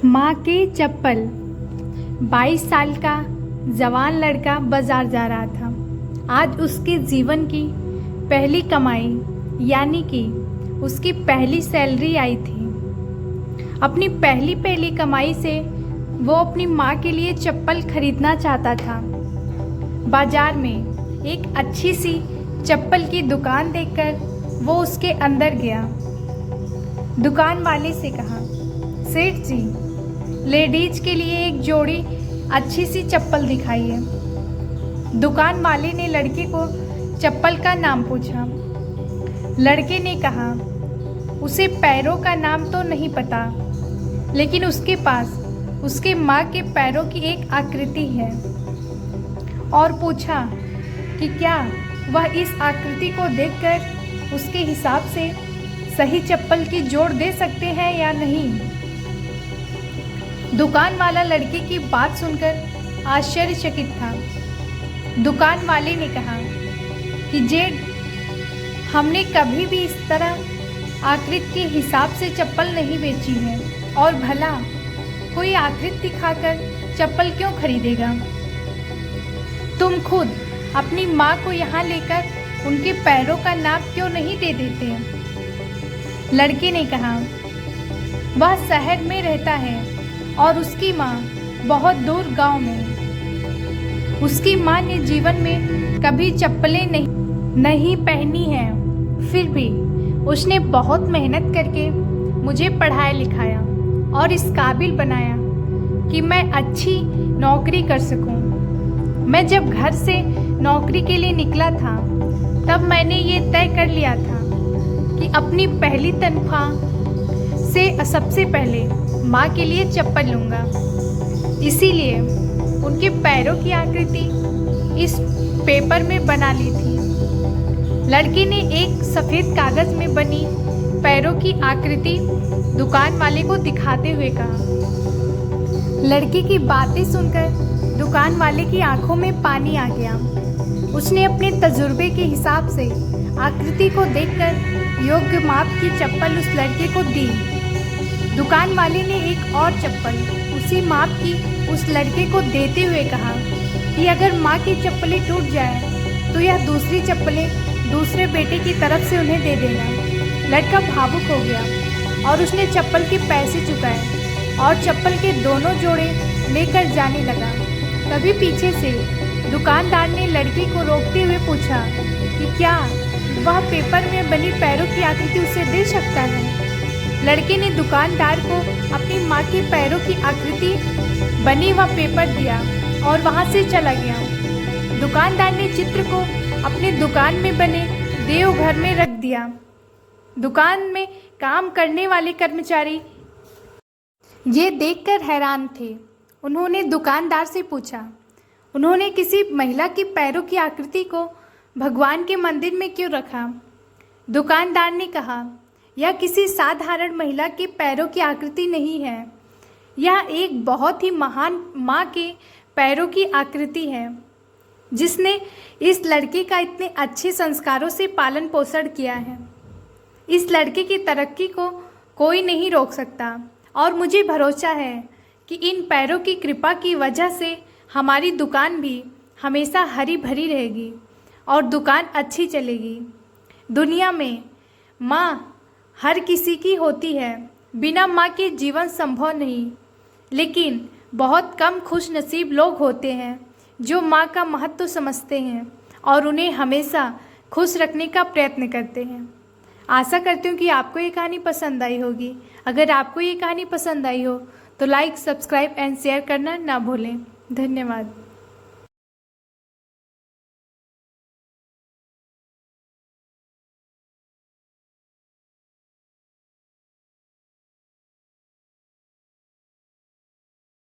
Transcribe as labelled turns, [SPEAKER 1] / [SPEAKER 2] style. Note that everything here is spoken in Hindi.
[SPEAKER 1] माँ के चप्पल। 22 साल का जवान लड़का बाजार जा रहा था। आज उसके जीवन की पहली कमाई यानी कि उसकी पहली सैलरी आई थी। अपनी पहली कमाई से वो अपनी माँ के लिए चप्पल खरीदना चाहता था। बाजार में एक अच्छी सी चप्पल की दुकान देखकर वो उसके अंदर गया। दुकान वाले से कहा, सेठ जी, लेडीज के लिए एक जोड़ी अच्छी सी चप्पल दिखाइए। दुकान वाले ने लड़के को चप्पल का नाम पूछा। लड़के ने कहा, उसे पैरों का नाम तो नहीं पता, लेकिन उसके पास उसके माँ के पैरों की एक आकृति है। और पूछा कि क्या वह इस आकृति को देखकर उसके हिसाब से सही चप्पल की जोड़ दे सकते हैं या नहीं। दुकान वाला लड़के की बात सुनकर आश्चर्यचकित था। दुकान वाले ने कहा कि जेठ, हमने कभी भी इस तरह आकृति के हिसाब से चप्पल नहीं बेची है, और भला कोई आकृति दिखाकर चप्पल क्यों खरीदेगा। तुम खुद अपनी माँ को यहाँ लेकर उनके पैरों का नाप क्यों नहीं दे देते। लड़के ने कहा, वह शहर में रहता है और उसकी माँ बहुत दूर गांव में। उसकी माँ ने जीवन में कभी चप्पलें नहीं पहनी हैं। फिर भी उसने बहुत मेहनत करके मुझे पढ़ाया लिखाया और इस काबिल बनाया कि मैं अच्छी नौकरी कर सकूं। मैं जब घर से नौकरी के लिए निकला था तब मैंने ये तय कर लिया था कि अपनी पहली तनख्वाह से सबसे पहले माँ के लिए चप्पल लूँगा। इसीलिए उनके पैरों की आकृति इस पेपर में बना ली थी। लड़के ने एक सफ़ेद कागज़ में बनी पैरों की आकृति दुकान वाले को दिखाते हुए कहा। लड़के की बातें सुनकर दुकान वाले की आंखों में पानी आ गया। उसने अपने तजुर्बे के हिसाब से आकृति को देखकर योग्य माप की चप्पल उस लड़के को दी। दुकान वाले ने एक और चप्पल उसी माप की उस लड़के को देते हुए कहा कि अगर माँ की चप्पलें टूट जाए तो यह दूसरी चप्पलें दूसरे बेटे की तरफ से उन्हें दे देना। लड़का भावुक हो गया और उसने चप्पल के पैसे चुकाए और चप्पल के दोनों जोड़े लेकर जाने लगा। तभी पीछे से दुकानदार ने लड़की को रोकते हुए पूछा कि क्या वह पेपर में बनी पैरों की आकृति उसे दे सकता है। लड़के ने दुकानदार को अपनी माँ के पैरों की आकृति बनी वह पेपर दिया और वहाँ से चला गया। दुकानदार ने चित्र को अपने दुकान में बने देवघर में रख दिया। दुकान में काम करने वाले कर्मचारी ये देखकर हैरान थे। उन्होंने दुकानदार से पूछा, उन्होंने किसी महिला की पैरों की आकृति को भगवान के मंदिर में क्यों रखा। दुकानदार ने कहा, यह किसी साधारण महिला के पैरों की आकृति नहीं है, यह एक बहुत ही महान माँ के पैरों की आकृति है, जिसने इस लड़के का इतने अच्छे संस्कारों से पालन पोषण किया है। इस लड़के की तरक्की को कोई नहीं रोक सकता और मुझे भरोसा है कि इन पैरों की कृपा की वजह से हमारी दुकान भी हमेशा हरी भरी रहेगी और दुकान अच्छी चलेगी। दुनिया में माँ हर किसी की होती है, बिना माँ के जीवन संभव नहीं, लेकिन बहुत कम खुश नसीब लोग होते हैं जो माँ का महत्व समझते हैं और उन्हें हमेशा खुश रखने का प्रयत्न करते हैं। आशा करती हूँ कि आपको ये कहानी पसंद आई होगी। अगर आपको ये कहानी पसंद आई हो तो लाइक, सब्सक्राइब एंड शेयर करना ना भूलें। धन्यवाद।